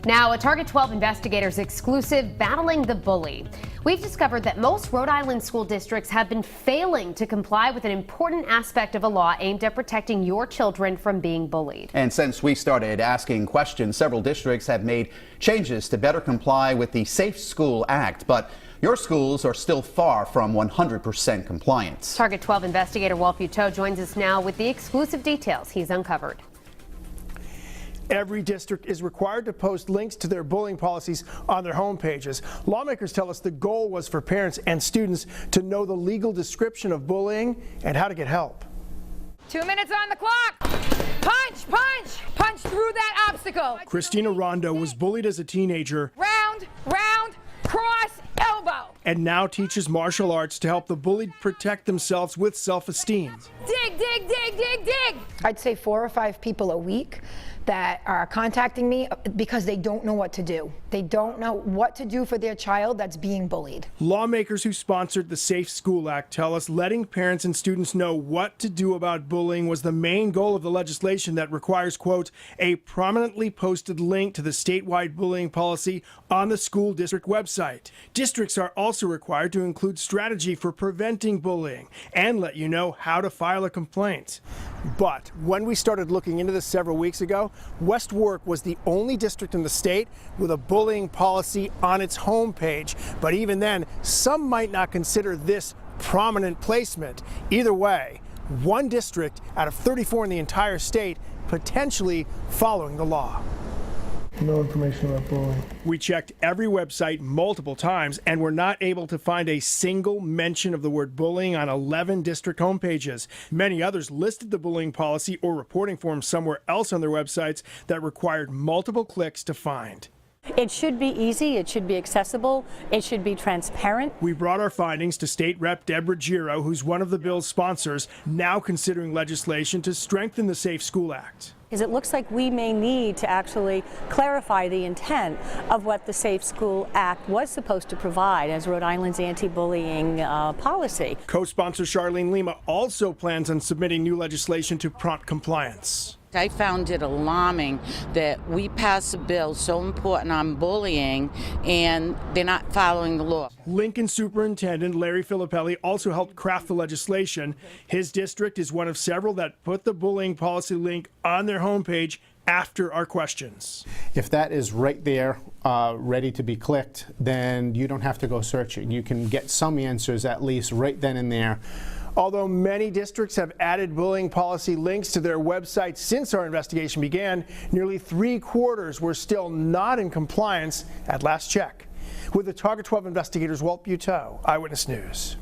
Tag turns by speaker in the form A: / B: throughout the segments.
A: Now, a Target 12 investigators exclusive battling the bully. We've discovered that most Rhode Island school districts have been failing to comply with an important aspect of a law aimed at protecting your children from being bullied.
B: And since we started asking questions, several districts have made changes to better comply with the Safe School Act. But your schools are still far from 100% compliance.
A: Target 12 investigator Walt Buteau joins us now with the exclusive details he's uncovered.
C: Every district is required to post links to their bullying policies on their home pages. Lawmakers tell us the goal was for parents and students to know the legal description of bullying and how to get help.
D: 2 minutes on the clock. Punch, punch, punch through that obstacle.
C: Christina Rondo was bullied as a teenager.
D: Round, round, cross, elbow.
C: And now teaches martial arts to help the bullied protect themselves with self-esteem.
D: Dig, dig, dig, dig, dig.
E: I'd say 4 or 5 people a week that are contacting me because they don't know what to do. They don't know what to do for their child that's being bullied.
C: Lawmakers who sponsored the Safe School Act tell us letting parents and students know what to do about bullying was the main goal of the legislation that requires, quote, a prominently posted link to the statewide bullying policy on the school district website. Districts are also required to include strategy for preventing bullying and let you know how to file a complaint. But when we started looking into this several weeks ago, West Warwick was the only district in the state with a bullying policy on its homepage. But even then, some might not consider this prominent placement. Either way, one district out of 34 in the entire state potentially following the law.
F: No information about bullying.
C: We checked every website multiple times and were not able to find a single mention of the word bullying on 11 district homepages. Many others listed the bullying policy or reporting form somewhere else on their websites that required multiple clicks to find.
G: It should be easy, it should be accessible, it should be transparent.
C: We brought our findings to State Rep Deborah Giro, who's one of the bill's sponsors, now considering legislation to strengthen the Safe School Act.
G: Because it looks like we may need to actually clarify the intent of what the Safe School Act was supposed to provide as Rhode Island's anti-bullying policy.
C: Co-sponsor Charlene Lima also plans on submitting new legislation to prompt compliance.
H: I found it alarming that we passed a bill so important on bullying and they're not following the law.
C: Lincoln Superintendent Larry Filippelli also helped craft the legislation. His district is one of several that put the bullying policy link on their homepage after our questions.
I: If that is right there, ready to be clicked, then you don't have to go searching. You can get some answers at least right then and there.
C: Although many districts have added bullying policy links to their websites since our investigation began, nearly 3/4 were still not in compliance at last check. With the Target 12 investigators, Walt Buteau, Eyewitness News.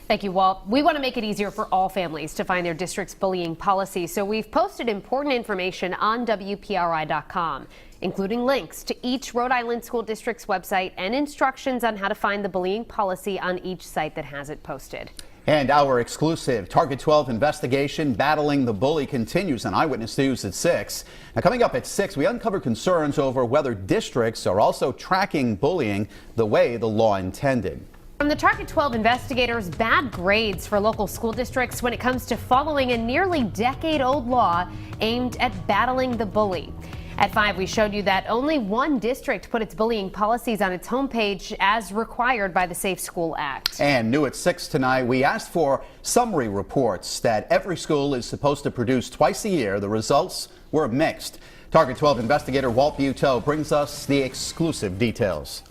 A: Thank you, Walt. We want to make it easier for all families to find their district's bullying policy, so we've posted important information on WPRI.com, including links to each Rhode Island school district's website and instructions on how to find the bullying policy on each site that has it posted.
B: And our exclusive Target 12 investigation, Battling the Bully, continues on Eyewitness News at 6. Now, coming up at 6, we uncover concerns over whether districts are also tracking bullying the way the law intended.
A: From the Target 12 investigators, bad grades for local school districts when it comes to following a nearly decade-old law aimed at battling the bully. At 5, we showed you that only one district put its bullying policies on its homepage as required by the Safe School Act.
B: And new at 6 tonight, we asked for summary reports that every school is supposed to produce twice a year. The results were mixed. Target 12 investigator Walt Buteau brings us the exclusive details.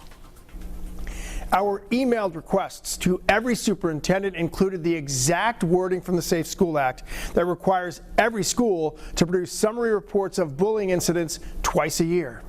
C: Our emailed requests to every superintendent included the exact wording from the Safe School Act that requires every school to produce summary reports of bullying incidents twice a year.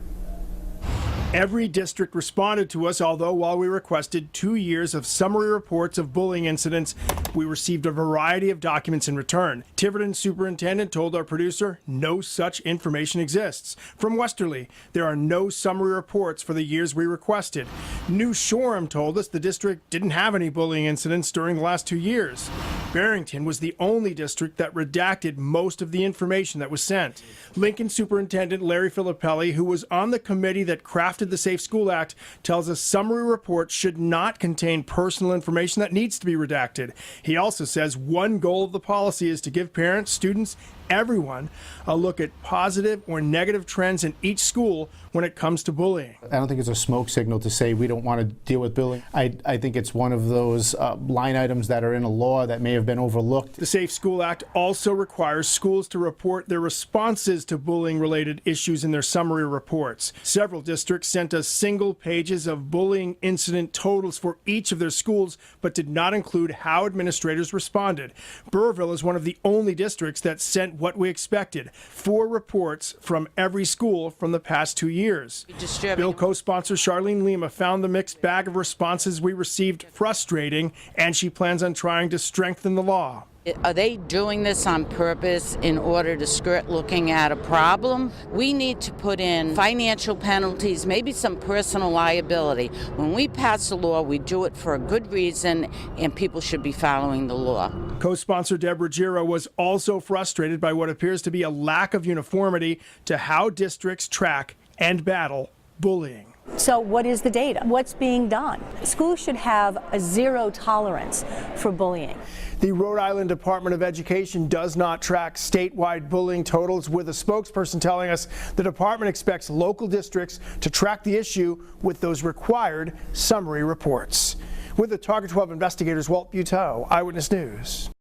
C: Every district responded to us, although while we requested 2 years of summary reports of bullying incidents, we received a variety of documents in return. Tiverton Superintendent told our producer no such information exists. From Westerly, there are no summary reports for the years we requested. New Shoreham told us the district didn't have any bullying incidents during the last 2 years. Barrington was the only district that redacted most of the information that was sent. Lincoln Superintendent Larry Filippelli, who was on the committee that crafted the Safe School Act, tells us summary reports should not contain personal information that needs to be redacted. He also says one goal of the policy is to give parents, students, everyone a look at positive or negative trends in each school when it comes to bullying.
I: I don't think it's a smoke signal to say we don't want to deal with bullying. I think it's one of those line items that are in a law that may have been overlooked.
C: The Safe School Act also requires schools to report their responses to bullying-related issues in their summary reports. Several districts sent us single pages of bullying incident totals for each of their schools, but did not include how administrators responded. Burrville is one of the only districts that sent what we expected, 4 reports from every school from the past 2 years. Bill co-sponsor Charlene Lima found the mixed bag of responses we received frustrating, and she plans on trying to strengthen the law.
H: Are they doing this on purpose in order to skirt looking at a problem? We need to put in financial penalties, maybe some personal liability. When we pass a law, we do it for a good reason, and people should be following the law.
C: Co-sponsor Deborah Giro was also frustrated by what appears to be a lack of uniformity to how districts track and battle bullying.
G: So what is the data? What's being done? Schools should have a zero tolerance for bullying.
C: The Rhode Island Department of Education does not track statewide bullying totals, with a spokesperson telling us the department expects local districts to track the issue with those required summary reports. With the Target 12 investigators, Walt Buteau, Eyewitness News.